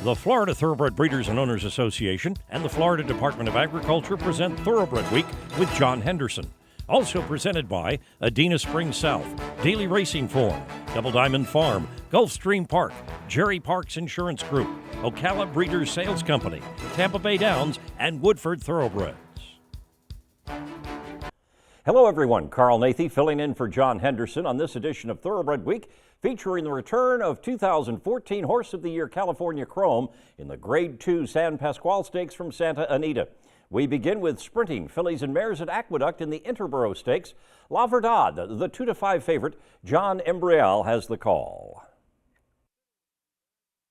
The Florida Thoroughbred Breeders and Owners Association and the Florida Department of Agriculture present Thoroughbred Week with John Henderson. Also presented by Adena Springs South, Daily Racing Form, Double Diamond Farm, Gulfstream Park, Jerry Parks Insurance Group, Ocala Breeders Sales Company, Tampa Bay Downs, and Woodford Thoroughbreds. Hello everyone, Carl Nathy filling in for John Henderson on this edition of Thoroughbred Week, featuring the return of 2014 Horse of the Year California Chrome in the Grade 2 San Pasqual Stakes from Santa Anita. We begin with sprinting fillies and mares at Aqueduct in the Interborough Stakes. La Verdad, the 2-5 favorite, John Embrial has the call.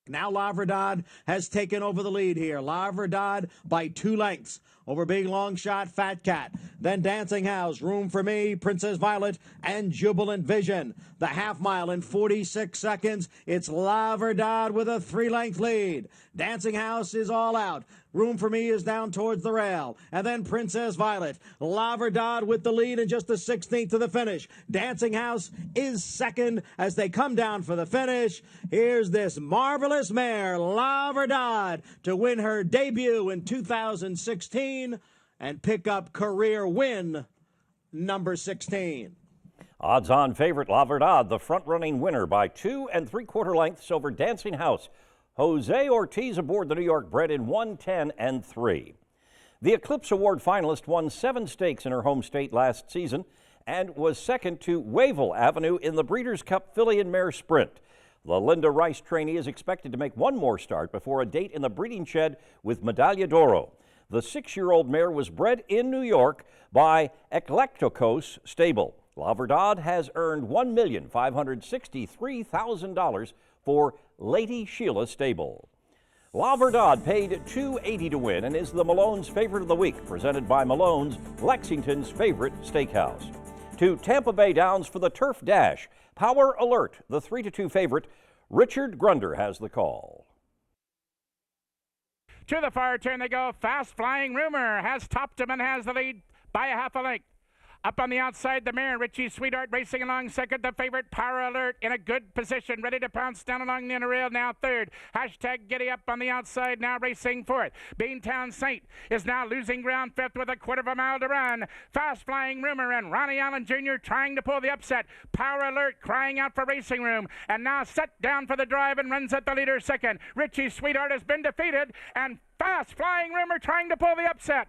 Now La Verdad has taken over the lead here. La Verdad by 2 lengths over Big Long Shot, Fat Cat. Then Dancing House, Room for Me, Princess Violet, and Jubilant Vision. The half mile in 46 seconds. It's La Verdad with a 3-length lead. Dancing House is all out. Room for Me is down towards the rail. And then Princess Violet. La Verdad with the lead in just the 16th to the finish. Dancing House is second as they come down for the finish. Here's this marvelous mare, La Verdad, to win her debut in 2016 and pick up career win number 16. Odds-on favorite La Verdad, the front-running winner by 2 3/4 lengths over Dancing House. Jose Ortiz aboard the New York bred in 1:10 3. The Eclipse Award finalist won 7 stakes in her home state last season and was second to Wavell Avenue in the Breeders' Cup Filly and Mare Sprint. The Linda Rice trainee is expected to make one more start before a date in the breeding shed with Medaglia d'Oro. The 6-year-old mare was bred in New York by Eclecticos Stable. La Verdad has earned $1,563,000 for Lady Sheila Stable. La Verdad paid $280 to win and is the Malone's favorite of the week, presented by Malone's, Lexington's favorite steakhouse. To Tampa Bay Downs for the Turf Dash. Power Alert, the 3-2 favorite. Richard Grunder has the call. To the far turn they go. Fast Flying Rumor has topped him and has the lead by a half a length. Up on the outside, the mare, Richie Sweetheart, racing along second. The favorite, Power Alert, in a good position, ready to pounce down along the inner rail, now third. Hashtag Giddy Up on the outside, now racing fourth. Beantown Saint is now losing ground fifth with a 1/4 mile to run. Fast Flying Rumor and Ronnie Allen Jr. trying to pull the upset. Power Alert crying out for racing room, and now set down for the drive and runs at the leader second. Richie Sweetheart has been defeated, and Fast Flying Rumor trying to pull the upset.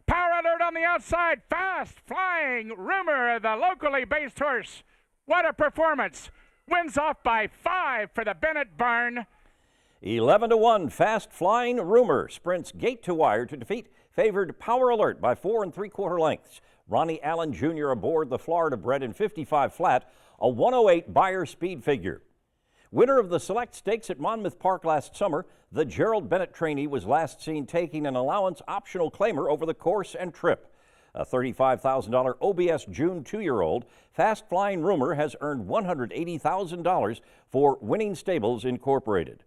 Power Alert on the outside. Fast Flying Rumor, the locally based horse. What a performance. Wins off by 5 for the Bennett barn. 11-1, Fast Flying Rumor sprints gate to wire to defeat favored Power Alert by 4 3/4 lengths. Ronnie Allen Jr. aboard the Florida bred in 55 flat, a 108 Beyer speed figure. Winner of the Select Stakes at Monmouth Park last summer, the Gerald Bennett trainee was last seen taking an allowance optional claimer over the course and trip. A $35,000 OBS June 2-year-old, Fast Flying Rumor has earned $180,000 for Winning Stables Incorporated.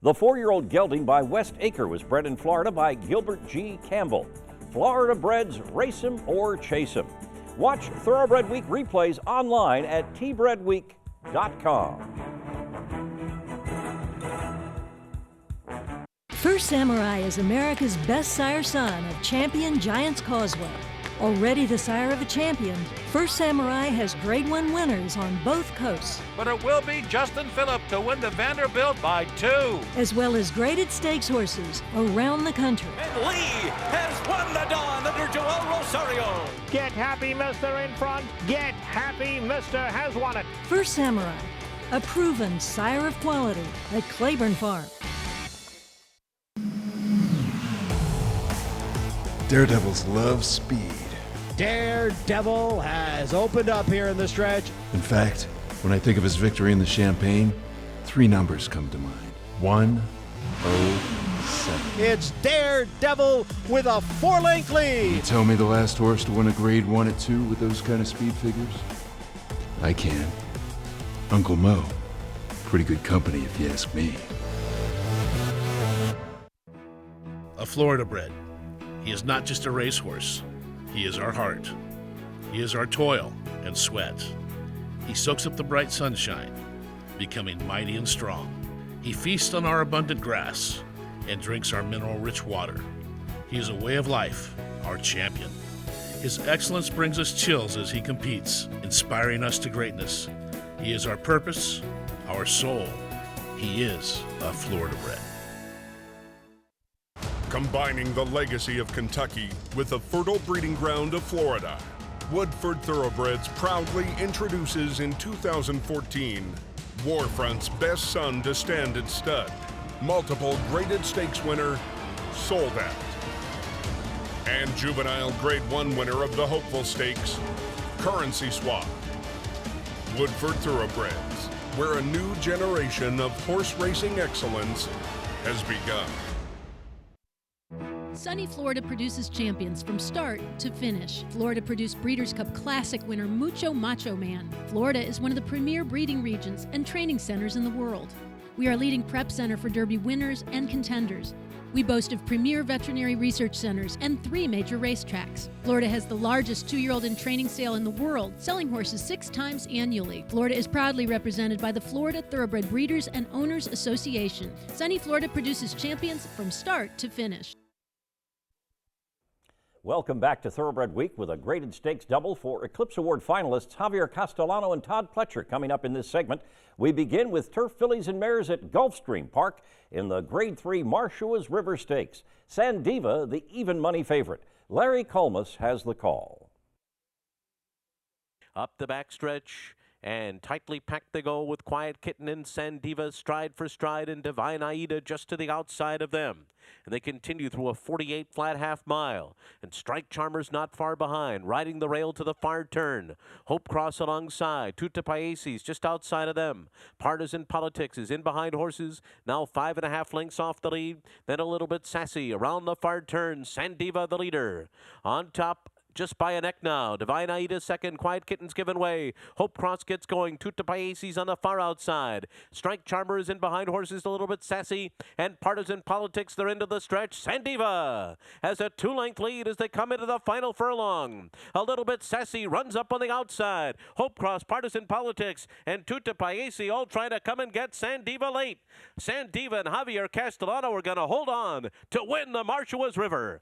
The 4-year-old gelding by West Acre was bred in Florida by Gilbert G. Campbell. Florida breds, race 'em or chase 'em. Watch Thoroughbred Week replays online at tbredweek.com. First Samurai is America's best sire son of champion Giants Causeway. Already the sire of a champion, First Samurai has Grade 1 winners on both coasts. But it will be Justin Phillip to win the Vanderbilt by 2. As well as graded stakes horses around the country. And Lee has won the Dawn under Joel Rosario. Get Happy Mister in front. Get Happy Mister has won it. First Samurai, a proven sire of quality at Claiborne Farm. Daredevils love speed. Daredevil has opened up here in the stretch. In fact, when I think of his victory in the Champagne, 3 numbers come to mind. 107. It's Daredevil with a 4-length lead. You tell me the last horse to win a Grade 1 at 2 with those kind of speed figures? I can. Uncle Mo. Pretty good company if you ask me. A Florida bred. He is not just a racehorse. He is our heart. He is our toil and sweat. He soaks up the bright sunshine, becoming mighty and strong. He feasts on our abundant grass and drinks our mineral-rich water. He is a way of life, our champion. His excellence brings us chills as he competes, inspiring us to greatness. He is our purpose, our soul. He is a Florida bred. Combining the legacy of Kentucky with the fertile breeding ground of Florida, Woodford Thoroughbreds proudly introduces in 2014 Warfront's best son to standard stud, multiple graded stakes winner, Sold Out, and juvenile Grade 1 winner of the Hopeful Stakes, Currency Swap. Woodford Thoroughbreds, where a new generation of horse racing excellence has begun. Sunny Florida produces champions from start to finish. Florida produced Breeders' Cup Classic winner Mucho Macho Man. Florida is one of the premier breeding regions and training centers in the world. We are a leading prep center for Derby winners and contenders. We boast of premier veterinary research centers and 3 major racetracks. Florida has the largest 2-year-old in training sale in the world, selling horses 6 times annually. Florida is proudly represented by the Florida Thoroughbred Breeders and Owners Association. Sunny Florida produces champions from start to finish. Welcome back to Thoroughbred Week with a graded stakes double for Eclipse Award finalists Javier Castellano and Todd Pletcher. Coming up in this segment, we begin with turf fillies and mares at Gulfstream Park in the Grade 3 Marshua's River Stakes. Sandiva, the even money favorite. Larry Colmus has the call. Up the backstretch. And tightly packed they go with Quiet Kitten and Sandiva stride for stride, and Divine Aida just to the outside of them. And they continue through a 48 flat half mile. And Strike Charmer's not far behind, riding the rail to the far turn. Hope Cross alongside. Tuta Paesis just outside of them. Partisan Politics is in behind horses, now 5.5 lengths off the lead. Then a little bit sassy around the far turn. Sandiva the leader. On top, just by a neck now. Divine Aida second. Quiet Kitten's given way. Hope Cross gets going. Tuta Paesis on the far outside. Strike Charmer is in behind horses, a little bit sassy. And Partisan Politics, they're into the stretch. Sandiva has a 2-length lead as they come into the final furlong. A little bit sassy runs up on the outside. Hope Cross, Partisan Politics, and Tuta Paesi all trying to come and get Sandiva late. Sandiva and Javier Castellano are going to hold on to win the Marshua's River.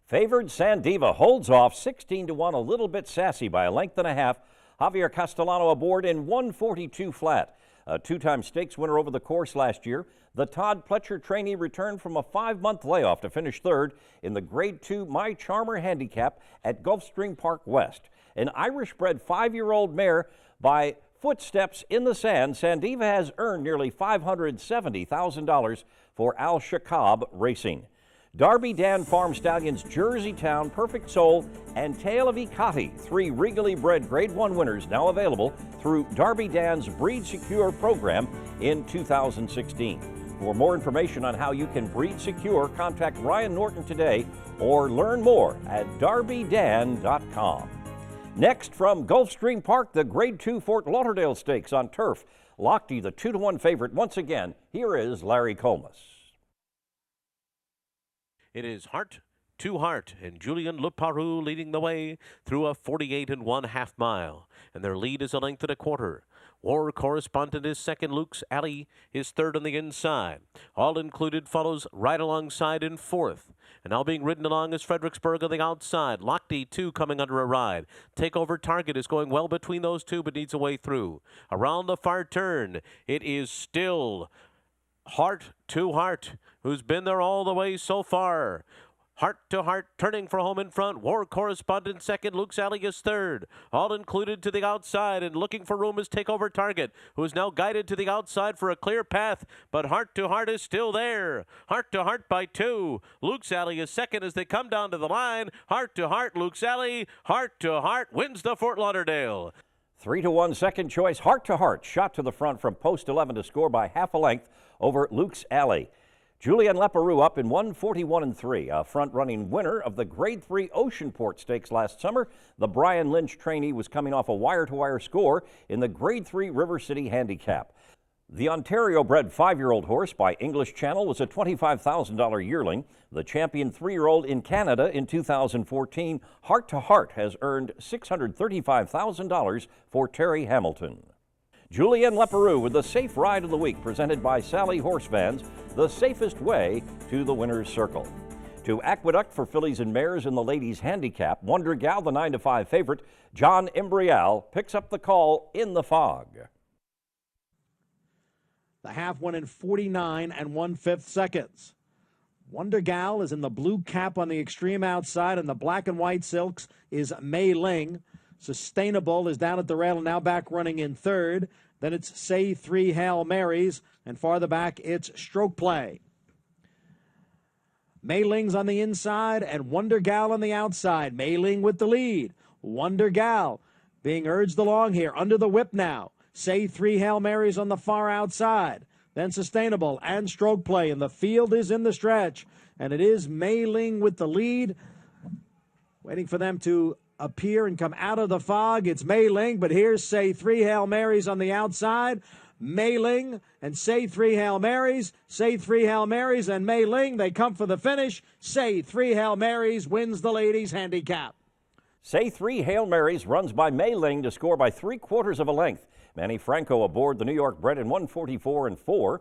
Favored Sandiva holds off 16-1, a little bit sassy by a length and a half. Javier Castellano aboard in 142 flat. A 2-time stakes winner over the course last year. The Todd Pletcher trainee returned from a 5-month layoff to finish third in the Grade 2 My Charmer handicap at Gulfstream Park West. An Irish-bred 5-year-old mare by footsteps in the sand, Sandiva has earned nearly $570,000 for Al Shakab Racing. Darby Dan Farm Stallions, Jersey Town, Perfect Soul, and Tale of Ikati, 3 regally bred Grade 1 winners now available through Darby Dan's Breed Secure program in 2016. For more information on how you can breed secure, contact Ryan Norton today or learn more at darbydan.com. Next from Gulfstream Park, the Grade 2 Fort Lauderdale Stakes on turf. Lochte, the 2-1 favorite once again. Here is Larry Colmus. It is Heart to Heart, and Julian Leparoux leading the way through a 48 1/2 mile, and their lead is a length and a quarter. War Correspondent is second. Luke's Alley is third on the inside. All Included follows right alongside in fourth. And now being ridden along is Fredericksburg on the outside. Lochte, 2 coming under a ride. Takeover Target is going well between those two, but needs a way through. Around the far turn, it is still Heart to Heart, who's been there all the way so far. Heart to Heart turning for home in front. War Correspondent second. Luke's Alley is third. All Included to the outside, and looking for room is Takeover Target, who is now guided to the outside for a clear path, but Heart to Heart is still there. Heart to Heart by 2. Luke's Alley is second as they come down to the line. Heart to Heart, Luke's Alley. Heart to Heart wins the Fort Lauderdale. 3-1 second choice. Heart to Heart shot to the front from post 11 to score by half a length over Luke's Alley. Julian Leparoux up in 141 3, a front-running winner of the Grade 3 Oceanport Stakes last summer. The Brian Lynch trainee was coming off a wire-to-wire score in the Grade 3 River City Handicap. The Ontario-bred 5-year-old horse by English Channel was a $25,000 yearling. The champion 3-year-old in Canada in 2014, Heart to Heart, has earned $635,000 for Terry Hamilton. Julienne Leperoux with the Safe Ride of the Week, presented by Sally Horse Vans, the safest way to the winner's circle. To Aqueduct for fillies and mares in the ladies' handicap, Wonder Gal, the 9-5 favorite, John Imbrial, picks up the call in the fog. The half went in 49 1/5 seconds. Wonder Gal is in the blue cap on the extreme outside, and the black and white silks is Mei Ling. Sustainable is down at the rail and now back running in third. Then it's Say 3 Hail Marys, and farther back it's Stroke Play. Mei Ling's on the inside and Wonder Gal on the outside. Mei Ling with the lead. Wonder Gal being urged along here under the whip now. Say 3 Hail Marys on the far outside. Then Sustainable and Stroke Play, and the field is in the stretch. And it is Mei Ling with the lead. Waiting for them to appear and come out of the fog. It's Mei Ling, but here's Say 3 Hail Marys on the outside. Mei Ling and Say 3 Hail Marys. Say 3 Hail Marys and Mei Ling, they come for the finish. Say 3 Hail Marys wins the ladies' handicap. Say 3 Hail Marys runs by Mei Ling to score by 3/4 of a length. Manny Franco aboard the New York bred in 144 4.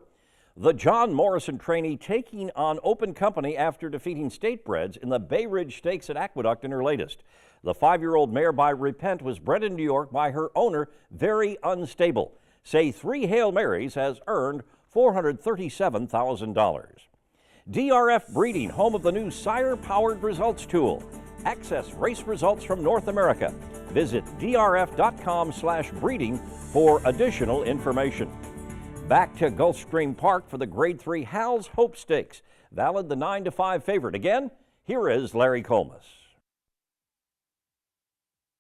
The John Morrison trainee taking on open company after defeating state breds in the Bay Ridge Stakes at Aqueduct in her latest. The 5-year-old mare by Repent was bred in New York by her owner, Very Unstable. Say 3 Hail Marys has earned $437,000. DRF Breeding, home of the new sire-powered results tool. Access race results from North America. Visit drf.com/breeding for additional information. Back to Gulfstream Park for the Grade 3 Hal's Hope Stakes. Valid the 9-5 favorite. Again, here is Larry Colmus.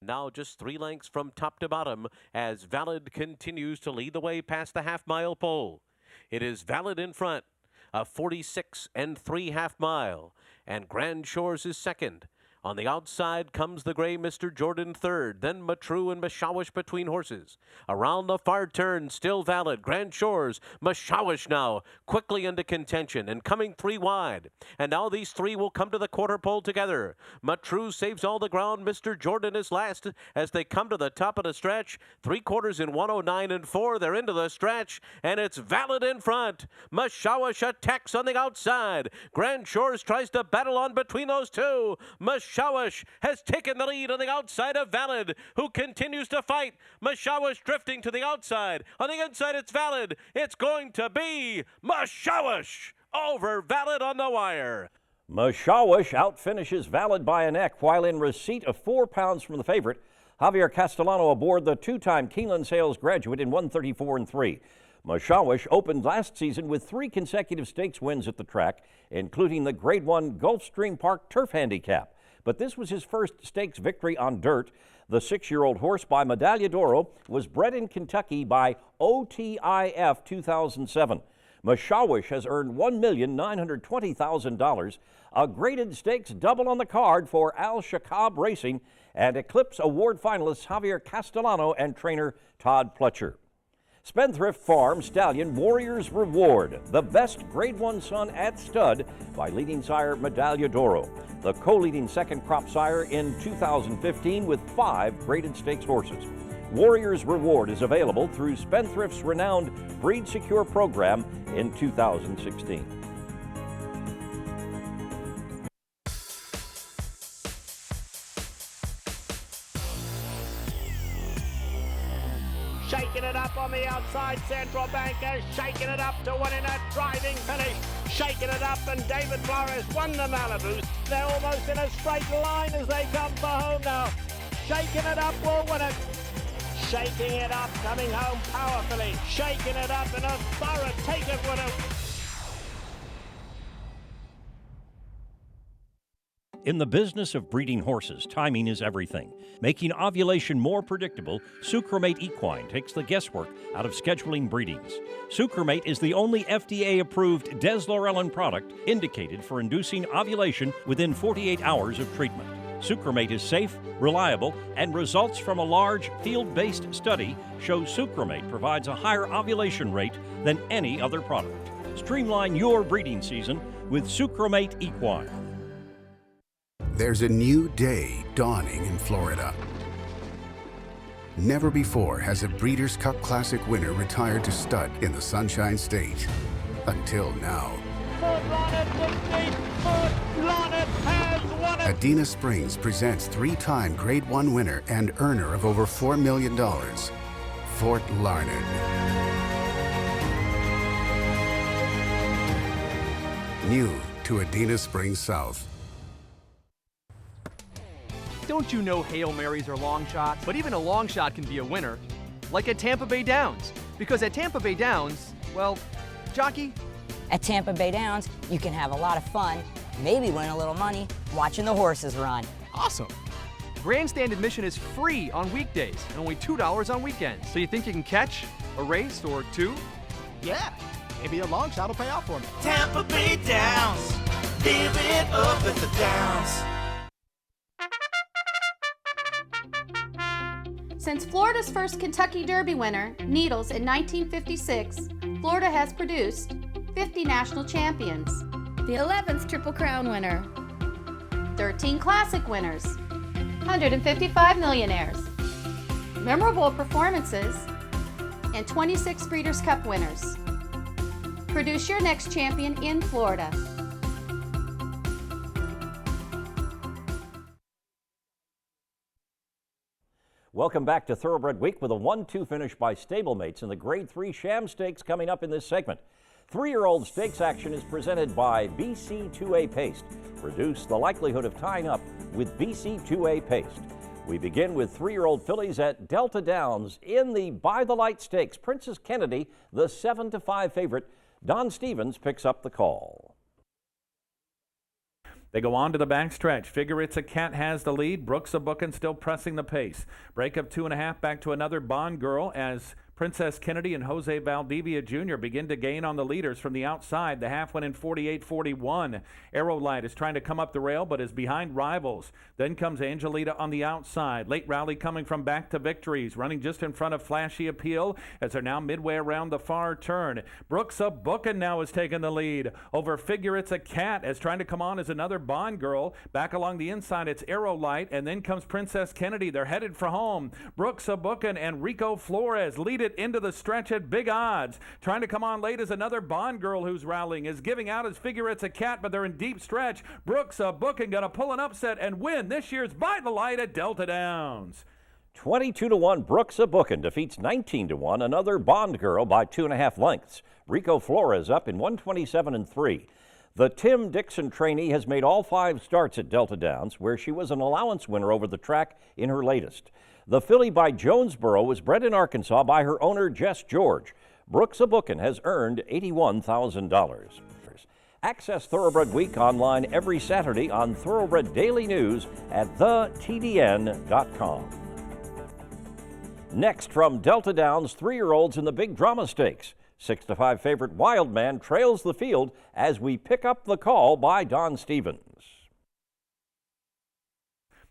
Now just 3 lengths from top to bottom as Valid continues to lead the way past the half-mile pole. It is Valid in front, a 46 3/2 mile, and Grand Shores is second. On the outside comes the gray Mr. Jordan third, then Matru and Mashawish between horses. Around the far turn, still Valid, Grand Shores, Mashawish now, quickly into contention and coming 3 wide. And now these 3 will come to the quarter pole together. Matru saves all the ground, Mr. Jordan is last as they come to the top of the stretch. 3/4 in 109 4, they're into the stretch, and it's Valid in front. Mashawish attacks on the outside. Grand Shores tries to battle on between those two. Mashawish has taken the lead on the outside of Valid, who continues to fight. Mashawish drifting to the outside. On the inside, it's Valid. It's going to be Mashawish over Valid on the wire. Mashawish outfinishes Valid by a neck while in receipt of 4 pounds from the favorite. Javier Castellano aboard the 2-time Keeneland Sales graduate in 134 3. Mashawish opened last season with 3 consecutive stakes wins at the track, including the Grade 1 Gulfstream Park Turf Handicap. But this was his first stakes victory on dirt. The 6-year-old horse by Medaglia d'Oro was bred in Kentucky by OTIF 2007. Mashawish has earned $1,920,000, a graded stakes double on the card for Al Shakab Racing, and Eclipse Award finalists Javier Castellano and trainer Todd Pletcher. Spendthrift Farm Stallion Warrior's Reward, the best Grade 1 son at stud by leading sire Medaglia d'Oro, the co-leading second crop sire in 2015 with 5 graded stakes horses. Warrior's Reward is available through Spendthrift's renowned Breed Secure program in 2016. Shaking it up on the outside, Central Banker, shaking it up to win in a driving finish. Shaking it up, and David Flores won the Malibu. They're almost in a straight line as they come for home now. Shaking it up will win it. Shaking it up, coming home powerfully. Shaking it up in a authoritative winner. In the business of breeding horses, timing is everything. Making ovulation more predictable, Sucromate Equine takes the guesswork out of scheduling breedings. Sucromate is the only FDA-approved deslorelin product indicated for inducing ovulation within 48 hours of treatment. Sucromate is safe, reliable, and results from a large field-based study show Sucromate provides a higher ovulation rate than any other product. Streamline your breeding season with Sucromate Equine. There's a new day dawning in Florida. Never before has a Breeders' Cup Classic winner retired to stud in the Sunshine State. Until now. Adena Springs presents 3-time Grade 1 winner and earner of over $4 million, Fort Larned. New to Adena Springs South. Don't you know Hail Marys are long shots? But even a long shot can be a winner, like at Tampa Bay Downs. Because at Tampa Bay Downs, well, jockey? At Tampa Bay Downs, you can have a lot of fun, maybe win a little money, watching the horses run. Awesome. Grandstand admission is free on weekdays and only $2 on weekends. So you think you can catch a race or two? Yeah, maybe a long shot will pay off for me. Tampa Bay Downs, live it up at the Downs. Since Florida's first Kentucky Derby winner, Needles, in 1956, Florida has produced 50 national champions, the 11th Triple Crown winner, 13 Classic winners, 155 millionaires, memorable performances, and 26 Breeders' Cup winners. Produce your next champion in Florida. Welcome back to Thoroughbred Week with a 1-2 finish by stablemates in the Grade 3 Sham Stakes coming up in this segment. 3-year-old stakes action is presented by BC2A Paste. Reduce the likelihood of tying up with BC2A Paste. We begin with 3-year-old fillies at Delta Downs in the By the Light Stakes. Princess Kennedy, the 7-5 favorite. Don Stevens picks up the call. They go on to the backstretch. Figure It's a Cat has the lead. Brooks of Bookin still pressing the pace. Break of 2.5 back to another Bond Girl as Princess Kennedy and Jose Valdivia Jr. begin to gain on the leaders from the outside. The half went in 48-41. Aerolight is trying to come up the rail but is behind rivals. Then comes Angelita on the outside. Late Rally coming from back to victories. Running just in front of Flashy Appeal as they're now midway around the far turn. Brooks of Bookin now has taken the lead over Figure It's a Cat as trying to come on as another Bond Girl. Back along the inside it's Aerolight and then comes Princess Kennedy. They're headed for home. Brooks of Bookin and Rico Flores lead it into the stretch at big odds. Trying to come on late is another Bond Girl who's rallying. Is giving out as Figure It's a Cat, but they're in deep stretch. Brooks of Bookin gonna pull an upset and win this year's By the Light at Delta Downs. 22-1 Brooks of Bookin defeats 19-1 another Bond Girl by 2.5 lengths. Rico Flores up in 127-3. The Tim Dixon trainee has made all 5 starts at Delta Downs, where she was an allowance winner over the track in her latest. The filly by Jonesboro was bred in Arkansas by her owner, Jess George. Brooks of Bookin has earned $81,000. Access Thoroughbred Week online every Saturday on Thoroughbred Daily News at thetdn.com. Next from Delta Downs, 3-year-olds in the Big Drama Stakes. 6-5 favorite Wildman trails the field as we pick up the call by Don Stevens.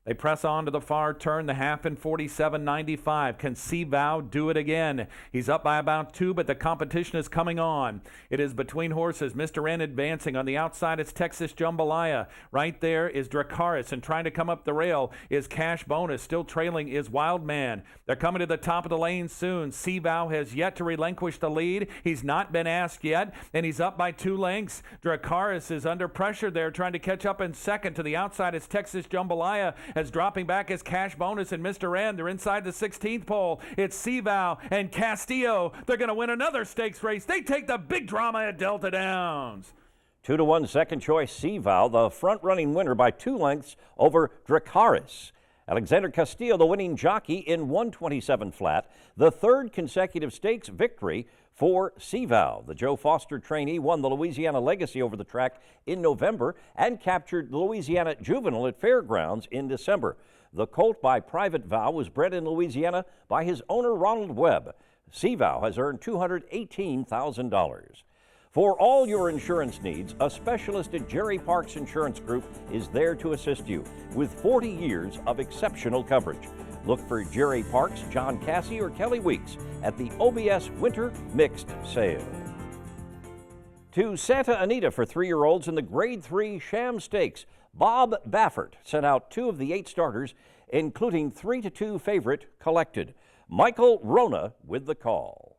They press on to the far turn, the half in 47.95. Can Seavow do it again? He's up by about 2, but the competition is coming on. It is between horses. Mr. N advancing. On the outside, it's Texas Jambalaya. Right there is Dracaris, and trying to come up the rail is Cash Bonus. Still trailing is Wildman. They're coming to the top of the lane soon. Seavow has yet to relinquish the lead. He's not been asked yet, and he's up by 2 lengths. Dracaris is under pressure there, trying to catch up in second. To the outside is Texas Jambalaya. As dropping back is Cash Bonus and Mr. N. They're inside the 16th pole. It's Seavow and Castillo. They're going to win another stakes race. They take the big drama at Delta Downs. 2-1 second choice Seavow, the front-running winner by 2 lengths over Dracaris. Alexander Castillo, the winning jockey in 127 flat, the 3rd consecutive stakes victory for Seavow. The Joe Foster trainee won the Louisiana Legacy over the track in November and captured the Louisiana Juvenile at Fairgrounds in December. The colt by Private Vow was bred in Louisiana by his owner Ronald Webb. Seavow has earned $218,000. For all your insurance needs, a specialist at Jerry Parks Insurance Group is there to assist you with 40 years of exceptional coverage. Look for Jerry Parks, John Cassie, or Kelly Weeks at the OBS Winter Mixed Sale. To Santa Anita for 3-year-olds in the Grade 3 Sham Stakes. Bob Baffert sent out 2 of the 8 starters, including 3-2 favorite Collected. Michael Rona with the call.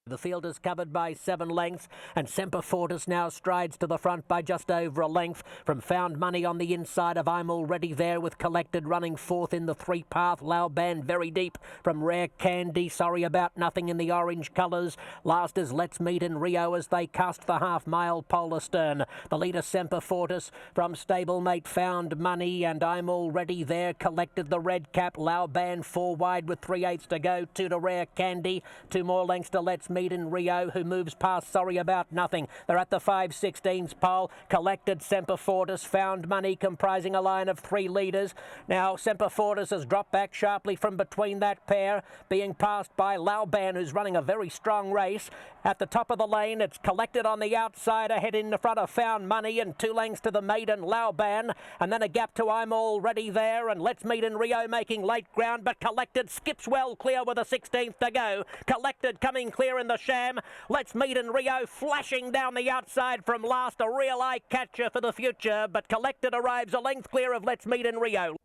The field is covered by 7 lengths, and Semper Fortis now strides to the front by just over a length from Found Money on the inside of I'm Already There, with Collected running fourth in the 3-path. Lauban very deep from Rare Candy. Sorry About Nothing in the orange colours. Last is Let's Meet in Rio as they cast the half-mile pole astern. The leader Semper Fortis from stablemate Found Money, and I'm Already There. Collected the red cap. Lauban 4 wide with 3/8 to go. 2 to Rare Candy. 2 more lengths to Let's Meet in Rio, who moves past Sorry About Nothing. They're at the 5/16 pole. Collected, Semper Fortis, Found Money, comprising a line of 3 leaders. Now Semper Fortis has dropped back sharply from between that pair, being passed by Lauban, who's running a very strong race. At the top of the lane, it's Collected on the outside, ahead in the front of Found Money, and 2 lengths to the maiden Lauban, and then a gap to I'm Already There, and Let's Meet in Rio making late ground, but Collected skips well clear with a 16th to go. Collected coming clear in the sham. Let's Meet in Rio flashing down the outside from last, a real eye catcher for the future, but Collected arrives a length clear of Let's Meet in Rio.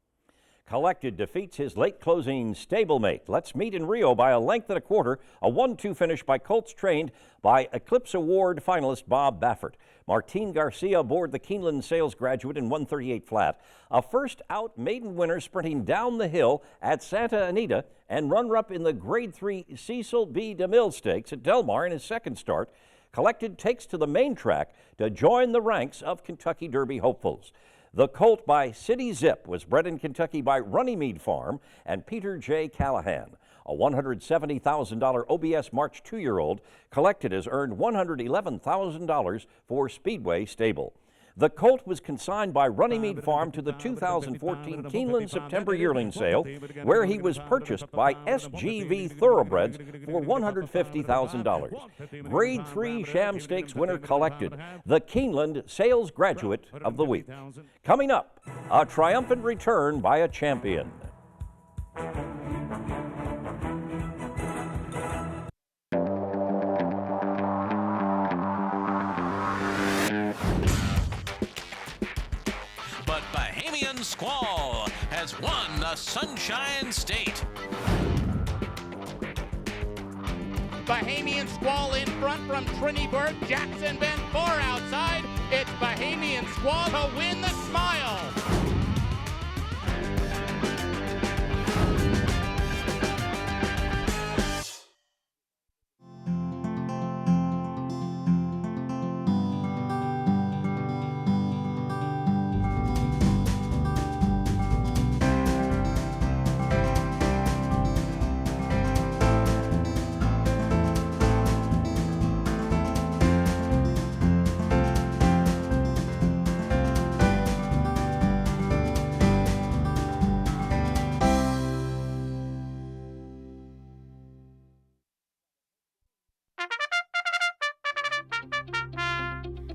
Collected defeats his late closing stablemate Let's Meet in Rio by a length and a quarter, a 1-2 finish by colts trained by Eclipse Award finalist Bob Baffert. Martin Garcia aboard the Keeneland Sales Graduate in 138 flat, a first out maiden winner sprinting down the hill at Santa Anita, and runner-up in the Grade 3 Cecil B. DeMille Stakes at Del Mar in his second start. Collected takes to the main track to join the ranks of Kentucky Derby hopefuls. The colt by City Zip was bred in Kentucky by Runnymede Farm and Peter J. Callahan. A $170,000 OBS March 2-year-old. Collected has earned $111,000 for Speedway Stable. The colt was consigned by Runnymede Farm to the 2014 Keeneland September yearling sale, where he was purchased by SGV Thoroughbreds for $150,000. Grade 3 Sham Stakes winner Collected, the Keeneland Sales Graduate of the Week. Coming up, a triumphant return by a champion. Squall has won the Sunshine State. Bahamian Squall in front from Trinity-Burg. Jackson Bend 4 outside. It's Bahamian Squall to win the Smile.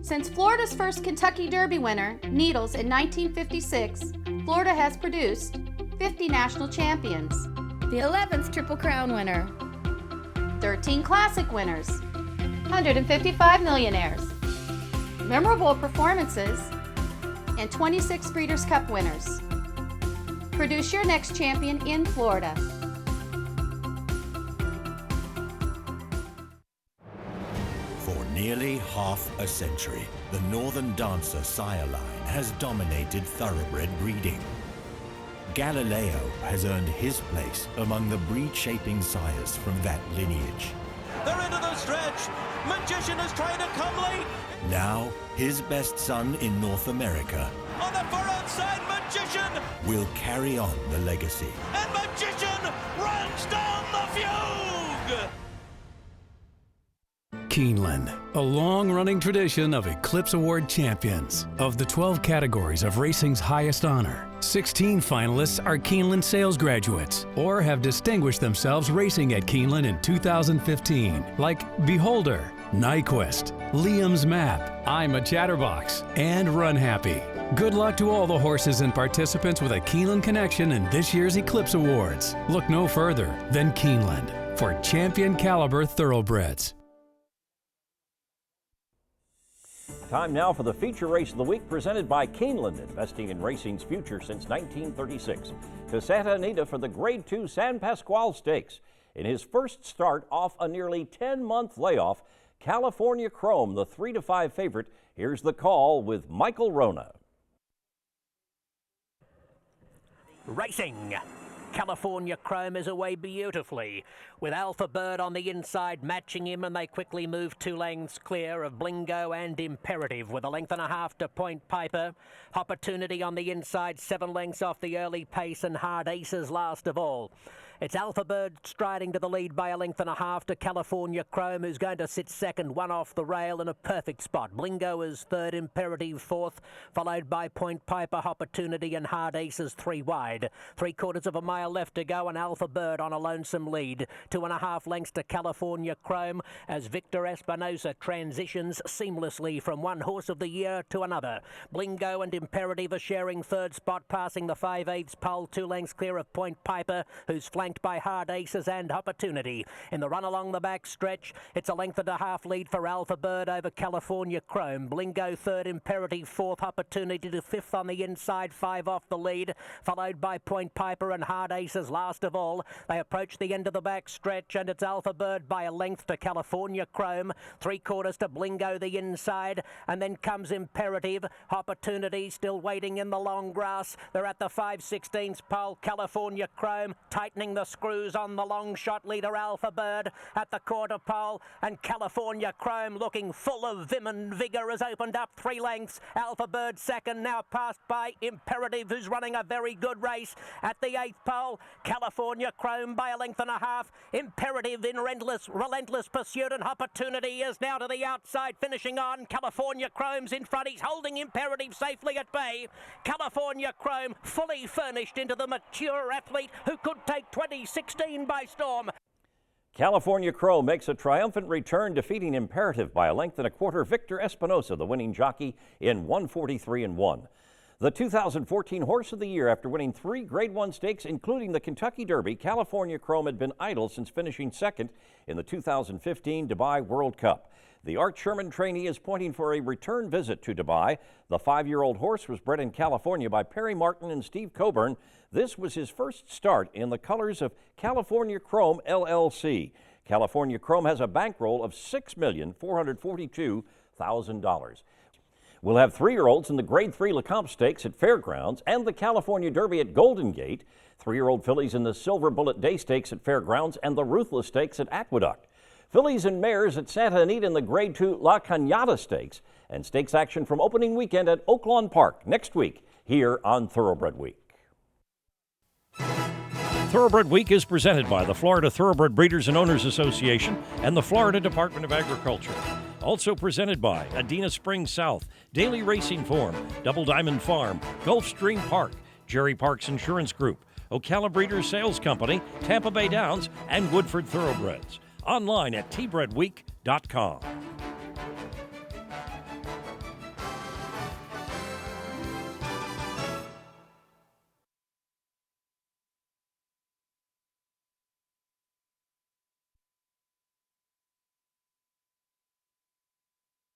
Since Florida's first Kentucky Derby winner, Needles, in 1956, Florida has produced 50 national champions, the 11th Triple Crown winner, 13 classic winners, 155 millionaires, memorable performances, and 26 Breeders' Cup winners. Produce your next champion in Florida. For nearly half a century, the Northern Dancer sire line has dominated thoroughbred breeding. Galileo has earned his place among the breed-shaping sires from that lineage. They're into the stretch. Magician is trying to come late. Now, his best son in North America On the far outside, Magician. will carry on the legacy. And Magician runs down the fugue. Keeneland, a long-running tradition of Eclipse Award champions. Of the 12 categories of racing's highest honor, 16 finalists are Keeneland sales graduates or have distinguished themselves racing at Keeneland in 2015, like Beholder, Nyquist, Liam's Map, I'm a Chatterbox, and Run Happy. Good luck to all the horses and participants with a Keeneland connection in this year's Eclipse Awards. Look no further than Keeneland for champion caliber thoroughbreds. Time now for the feature race of the week, presented by Keeneland, investing in racing's future since 1936. To Santa Anita for the Grade 2 San Pasqual Stakes. In his first start off a nearly 10-month layoff, California Chrome, the 3-5 favorite. Here's the call with Michael Rona. Racing. California Chrome is away beautifully, with Alpha Bird on the inside matching him, and they quickly move 2 lengths clear of Blingo and Imperative, with a length and a half to Point Piper. Opportunity on the inside, 7 lengths off the early pace, and Hard Aces last of all. It's Alpha Bird striding to the lead by a length and a half to California Chrome, who's going to sit second, 1 off the rail in a perfect spot. Blingo is third, Imperative fourth, followed by Point Piper, Opportunity, and Hard Aces 3 wide. 3/4 of a mile left to go, and Alpha Bird on a lonesome lead. 2.5 lengths to California Chrome as Victor Espinosa transitions seamlessly from one horse of the year to another. Blingo and Imperative are sharing third spot, passing the 5/8 pole, 2 lengths clear of Point Piper, who's flanked by Hard Aces and Opportunity. In the run along the back stretch, it's a length and a half lead for Alpha Bird over California Chrome. Blingo third, Imperative fourth, Opportunity to fifth on the inside, 5 off the lead, followed by Point Piper and Hard Aces last of all. They approach the end of the back stretch, and it's Alpha Bird by a length to California Chrome, 3/4 to Blingo the inside, and then comes Imperative. Opportunity still waiting in the long grass. They're at the 5/16 pole. California Chrome tightening the screws on the long shot leader Alpha Bird at the quarter pole, and California Chrome, looking full of vim and vigour, has opened up 3 lengths. Alpha Bird second, now passed by Imperative, who's running a very good race at the 8th pole. California Chrome by a length and a half. Imperative in relentless pursuit, and Opportunity is now to the outside, finishing on. California Chrome's in front. He's holding Imperative safely at bay. California Chrome fully furnished into the mature athlete who could take 2016 by storm. California Chrome makes a triumphant return, defeating Imperative by a length and a quarter. Victor Espinosa, the winning jockey, in 143-1. The 2014 Horse of the Year, after winning 3 Grade 1 stakes, including the Kentucky Derby, California Chrome had been idle since finishing second in the 2015 Dubai World Cup. The Art Sherman trainee is pointing for a return visit to Dubai. The 5-year-old horse was bred in California by Perry Martin and Steve Coburn. This was his first start in the colors of California Chrome LLC. California Chrome has a bankroll of $6,442,000. We'll have 3-year-olds in the Grade 3 Lecomte Stakes at Fairgrounds and the California Derby at Golden Gate, 3-year-old fillies in the Silver Bullet Day Stakes at Fairgrounds and the Ruthless Stakes at Aqueduct. Fillies and mares at Santa Anita in the Grade 2 La Cañada Stakes, and stakes action from opening weekend at Oaklawn Park next week here on Thoroughbred Week. Thoroughbred Week is presented by the Florida Thoroughbred Breeders and Owners Association and the Florida Department of Agriculture. Also presented by Adena Springs South, Daily Racing Form, Double Diamond Farm, Gulfstream Park, Jerry Parks Insurance Group, Ocala Breeders Sales Company, Tampa Bay Downs, and Woodford Thoroughbreds. Online at tbredweek.com.